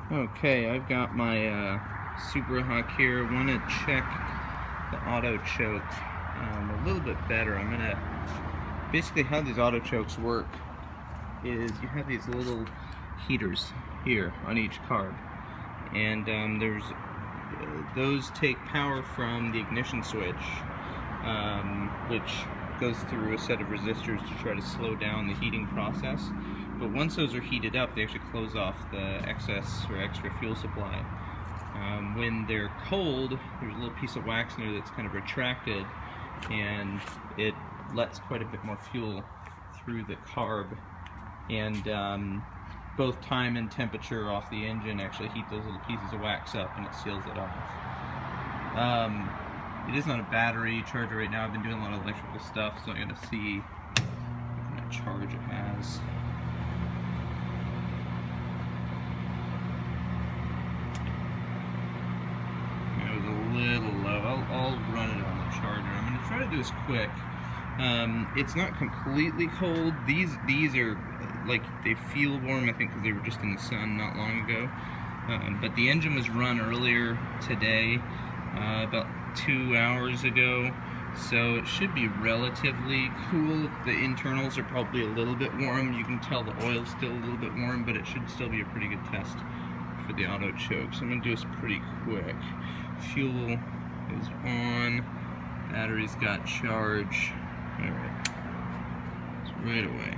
Okay, I've got my Super Hawk here. I want to check the auto choke a little bit better. I'm gonna basically how these auto chokes work is you have these little heaters here on each carb, and those take power from the ignition switch, which goes through a set of resistors to try to slow down the heating process. But once those are heated up, they actually close off the excess or extra fuel supply. When they're cold, there's a little piece of wax in there that's kind of retracted, and it lets quite a bit more fuel through the carb, and both time and temperature off the engine actually heat those little pieces of wax up, and it seals it off. It is on a battery charger right now. I've been doing a lot of electrical stuff, so I'm going to see what kind of charge it has. It was a little low. I'll run it on the charger. I'm going to try to do this quick. It's not completely cold. These are like, they feel warm, I think, because they were just in the sun not long ago. But the engine was run earlier today, about 2 hours ago, so it should be relatively cool. The internals are probably a little bit warm. You can tell the oil's still a little bit warm, but it should still be a pretty good test for the auto choke. So I'm going to do this pretty quick. Fuel is on. Battery's got charge. Alright. It's right away.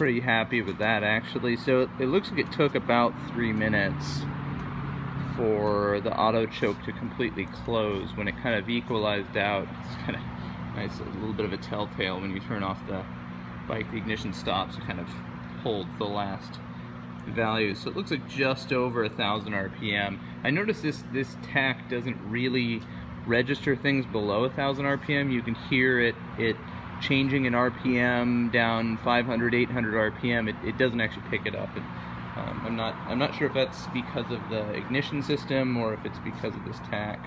pretty happy with that actually. So it looks like it took about 3 minutes for the auto choke to completely close. When it kind of equalized out, it's kind of nice, a little bit of a telltale when you turn off the bike, the ignition stops, it kind of holds the last value. So it looks like just over 1,000 RPM. I noticed this tach doesn't really register things below 1,000 RPM. You can hear it changing in RPM down 500, 800 RPM. It doesn't actually pick it up. And, I'm not sure if that's because of the ignition system or if it's because of this tach.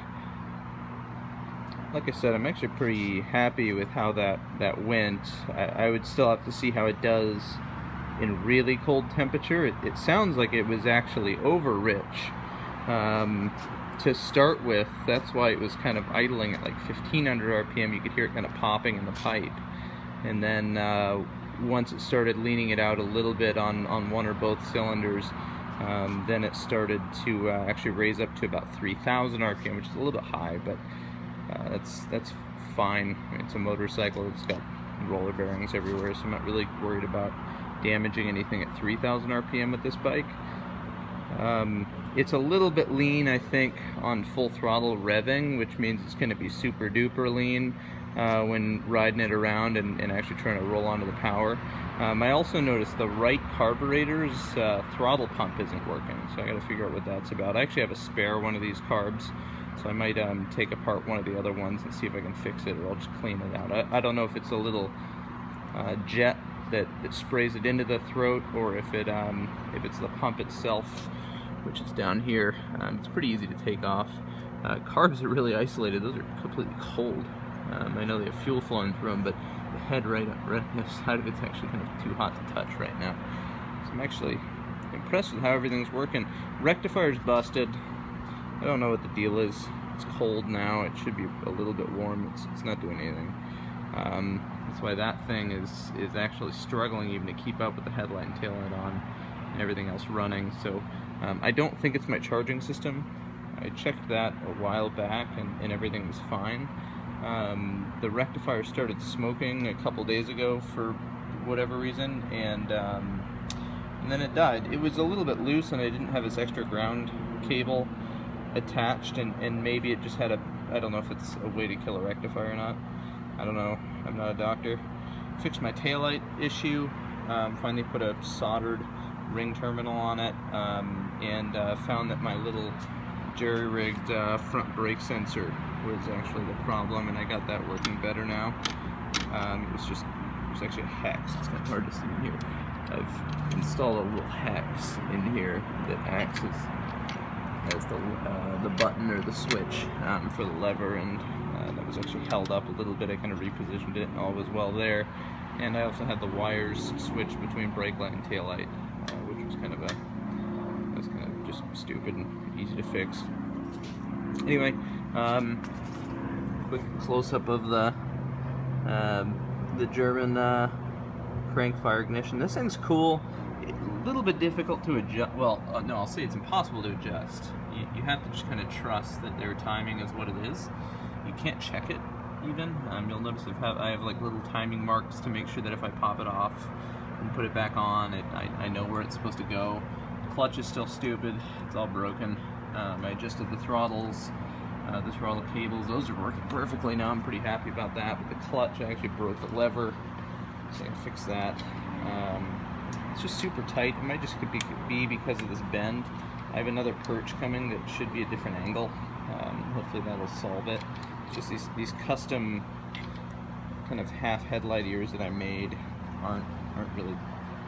Like I said, I'm actually pretty happy with how that went. I would still have to see how it does in really cold temperature. It sounds like it was actually over rich to start with. That's why it was kind of idling at like 1,500 RPM. You could hear it kind of popping in the pipe, and then once it started leaning it out a little bit on one or both cylinders, then it started to actually raise up to about 3,000 RPM, which is a little bit high, but that's fine. I mean, it's a motorcycle. It's got roller bearings everywhere, so I'm not really worried about damaging anything at 3,000 RPM with this bike. It's a little bit lean, I think, on full throttle revving, which means it's going to be super duper lean when riding it around and actually trying to roll onto the power. I also noticed the right carburetor's throttle pump isn't working, so I got to figure out what that's about. I actually have a spare one of these carbs, so I might take apart one of the other ones and see if I can fix it, or I'll just clean it out. I don't know if it's a little jet that sprays it into the throat, or if it's the pump itself, which is down here. It's pretty easy to take off. Carbs are really isolated. Those are completely cold. I know they have fuel flowing through them, but the head right on the side of it's actually kind of too hot to touch right now. So I'm actually impressed with how everything's working. Rectifier's busted. I don't know what the deal is. It's cold now. It should be a little bit warm. It's not doing anything. That's why that thing is actually struggling even to keep up with the headlight and taillight on and everything else running. So I don't think it's my charging system. I checked that a while back and everything was fine. The rectifier started smoking a couple days ago for whatever reason, and then it died. It was a little bit loose, and I didn't have this extra ground cable attached, and maybe it just had I don't know if it's a way to kill a rectifier or not. I don't know. I'm not a doctor. Fixed my taillight issue. Finally put a soldered ring terminal on it, and found that my little jerry-rigged front brake sensor was actually the problem, and I got that working better now. There's actually a hex. It's kind of hard to see in here. I've installed a little hex in here that acts as the button or the switch for the lever, and that was actually held up a little bit. I kind of repositioned it and all was well there. And I also had the wires switched between brake light and tail light, which was kind of just stupid and easy to fix. Anyway, quick close-up of the German crank fire ignition. This thing's cool. A little bit difficult to adjust. Well, no, I'll say it's impossible to adjust. You have to just kind of trust that their timing is what it is. You can't check it even. You'll notice I have like little timing marks to make sure that if I pop it off and put it back on, I know where it's supposed to go. The clutch is still stupid. It's all broken. I adjusted the throttles, the throttle cables. Those are working perfectly now. I'm pretty happy about that. But the clutch, I actually broke the lever, so I can fix that. It's just super tight. It might just be because of this bend. I have another perch coming that should be a different angle. Hopefully that'll solve it. It's just these custom kind of half headlight ears that I made aren't really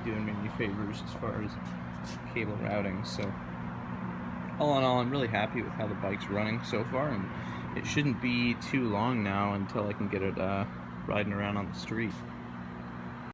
doing me any favors as far as cable routing. So all in all, I'm really happy with how the bike's running so far, and it shouldn't be too long now until I can get it riding around on the street.